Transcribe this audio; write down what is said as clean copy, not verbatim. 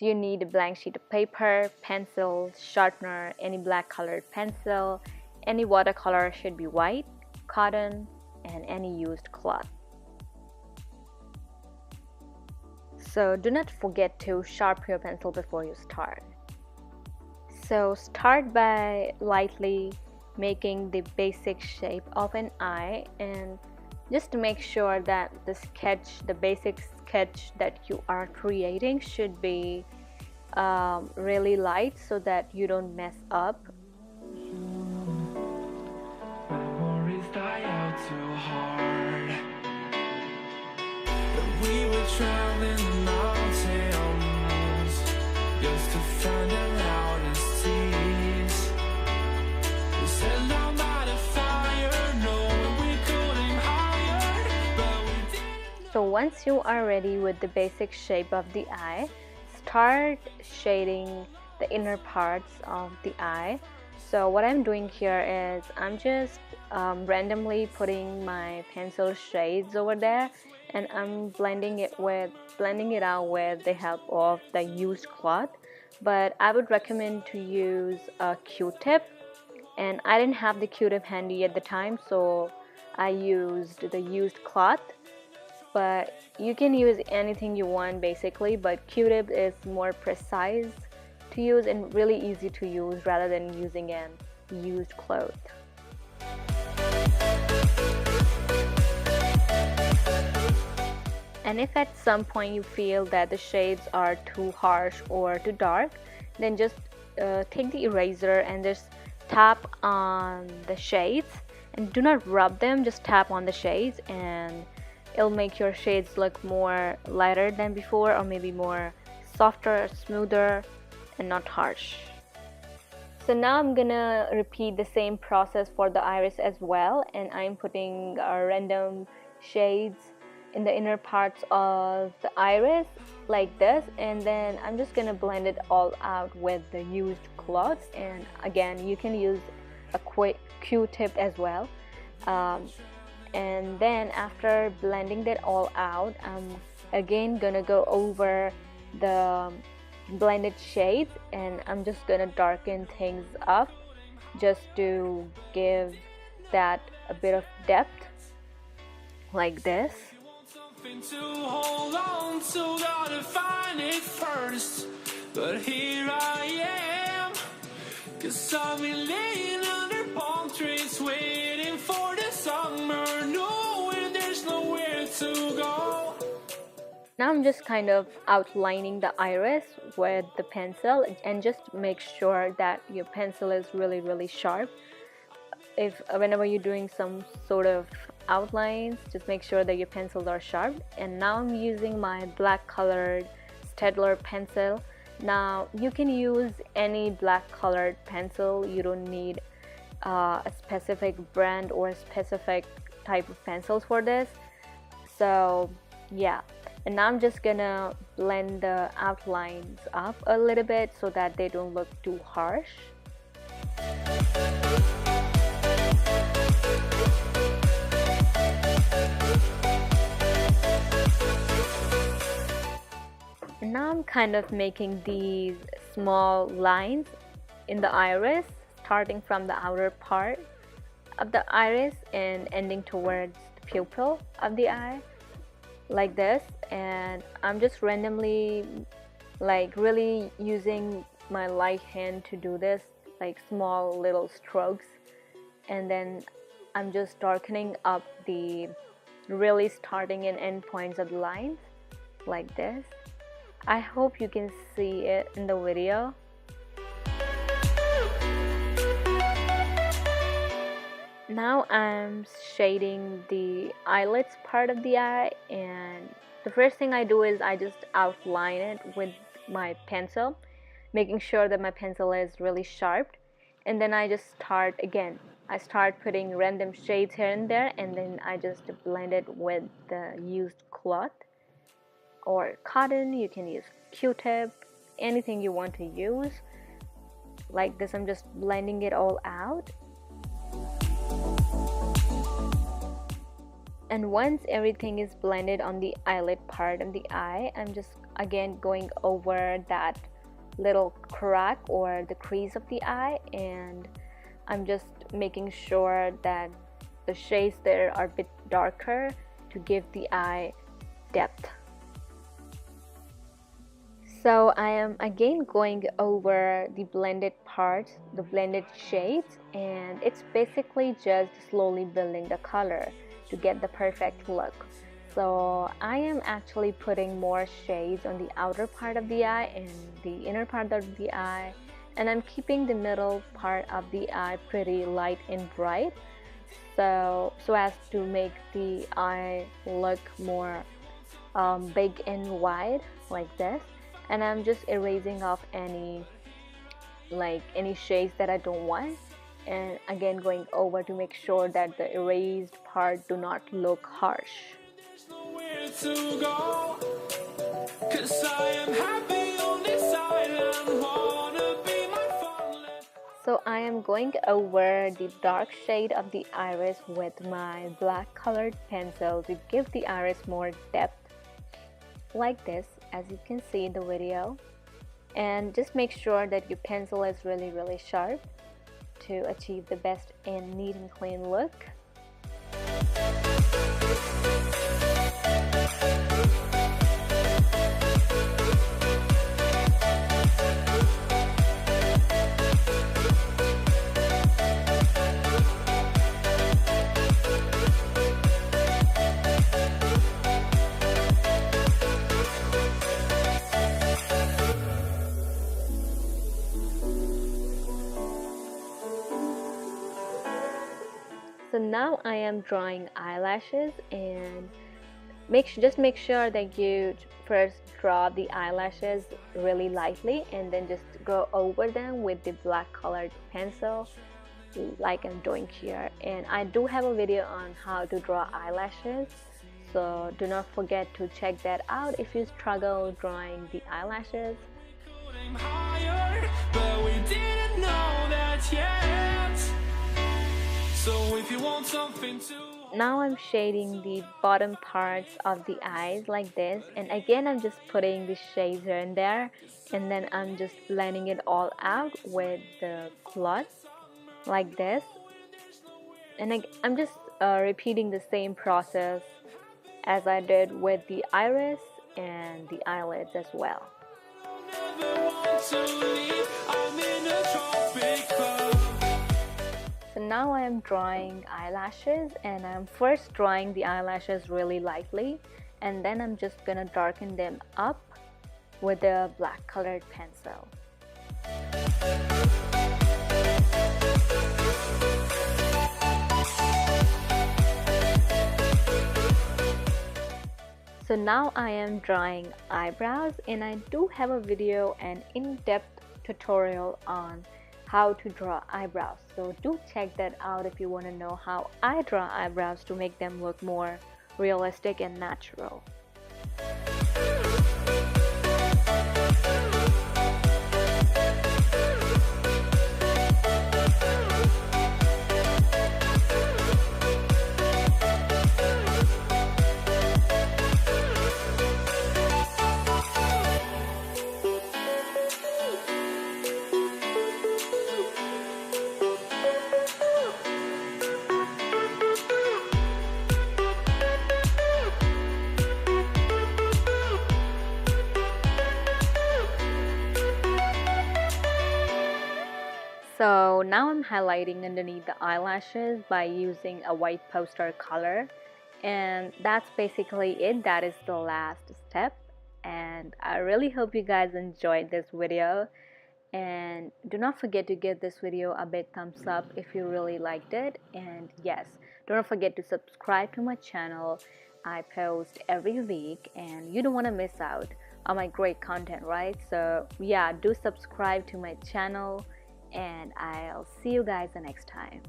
So you need a blank sheet of paper, pencil, sharpener, any black colored pencil, any watercolor should be white, cotton, and any used cloth. So do not forget to sharpen your pencil before you start. So start by lightly making the basic shape of an eye, and just to make sure that the basic sketch that you are creating should be really light so that you don't mess up. Memories die out too hard. We were traveling mountains just to find the loudest seas. We set down by the fire, knowing we couldn't hide, but we didn't. So once you are ready with the basic shape of the eye, start shading the inner parts of the eye. So what I'm doing here is I'm just randomly putting my pencil shades over there, and I'm blending it out with the help of the used cloth. But I would recommend to use a Q-tip, and I didn't have the Q-tip handy at the time, so I used the used cloth. But you can use anything you want basically, but Q-tip is more precise to use and really easy to use rather than using an used cloth. And if at some point you feel that the shades are too harsh or too dark, then just take the eraser and just tap on the shades, and do not rub them, just tap on the shades, and it'll make your shades look more lighter than before, or maybe more softer, smoother, and not harsh. So now I'm gonna repeat the same process for the iris as well, and I'm putting random shades in the inner parts of the iris like this, and then I'm just gonna blend it all out with the used cloths. And again, you can use a quick Q-tip as well. And then after blending that all out, I'm again gonna go over the blended shades, and I'm just gonna darken things up just to give that a bit of depth like this. Something to hold on to, gotta find it first. But here I am, 'cause I've been laying under palm trees waiting for the summer, knowing there's nowhere to go. Now I'm just kind of outlining the iris with the pencil, and just make sure that your pencil is really sharp. Whenever you're doing some sort of outlines, just make sure that your pencils are sharp. And now I'm using my black colored Staedtler pencil. Now you can use any black colored pencil, you don't need a specific brand or a specific type of pencils for this. So yeah, and now I'm just gonna blend the outlines up a little bit so that they don't look too harsh. And now I'm kind of making these small lines in the iris, starting from the outer part of the iris and ending towards the pupil of the eye, like this. And I'm just randomly, like, really using my light hand to do this, like small little strokes. And then I'm just darkening up the really starting and end points of the lines like this. I hope you can see it in the video. Now I'm shading the eyelids part of the eye, and the first thing I do is I just outline it with my pencil, making sure that my pencil is really sharp. And then I just start putting random shades here and there, and then I just blend it with the used cloth or cotton. You can use Q-tip, anything you want to use. Like this, I'm just blending it all out. And once everything is blended on the eyelid part of the eye, I'm just again going over that little crack or the crease of the eye, and I'm just making sure that the shades there are a bit darker to give the eye depth. So I am again going over the blended parts, the blended shades, and it's basically just slowly building the color to get the perfect look. So I am actually putting more shades on the outer part of the eye and the inner part of the eye, and I'm keeping the middle part of the eye pretty light and bright, so as to make the eye look more big and wide like this. And I'm just erasing off any shades that I don't want, and again going over to make sure that the erased part do not look harsh. So I am going over the dark shade of the iris with my black colored pencil to give the iris more depth like this, as you can see in the video. And just make sure that your pencil is really sharp to achieve the best and neat and clean look. So now I am drawing eyelashes, and just make sure that you first draw the eyelashes really lightly and then just go over them with the black colored pencil like I'm doing here. And I do have a video on how to draw eyelashes, so do not forget to check that out if you struggle drawing the eyelashes. So if you want something to... Now I'm shading the bottom parts of the eyes like this, and again I'm just putting the shades here and there, and then I'm just blending it all out with the cloth like this. And I'm just repeating the same process as I did with the iris and the eyelids as well. So now I am drawing eyelashes, and I'm first drawing the eyelashes really lightly, and then I'm just gonna darken them up with a black colored pencil. So now I am drawing eyebrows, and I do have a video and in-depth tutorial on how to draw eyebrows, so do check that out if you want to know how I draw eyebrows to make them look more realistic and natural. So now I'm highlighting underneath the eyelashes by using a white poster color, and that's basically it. That is the last step, and I really hope you guys enjoyed this video, and do not forget to give this video a big thumbs up if you really liked it. And yes, don't forget to subscribe to my channel. I post every week and you don't want to miss out on my great content, right? So yeah, do subscribe to my channel, and I'll see you guys the next time.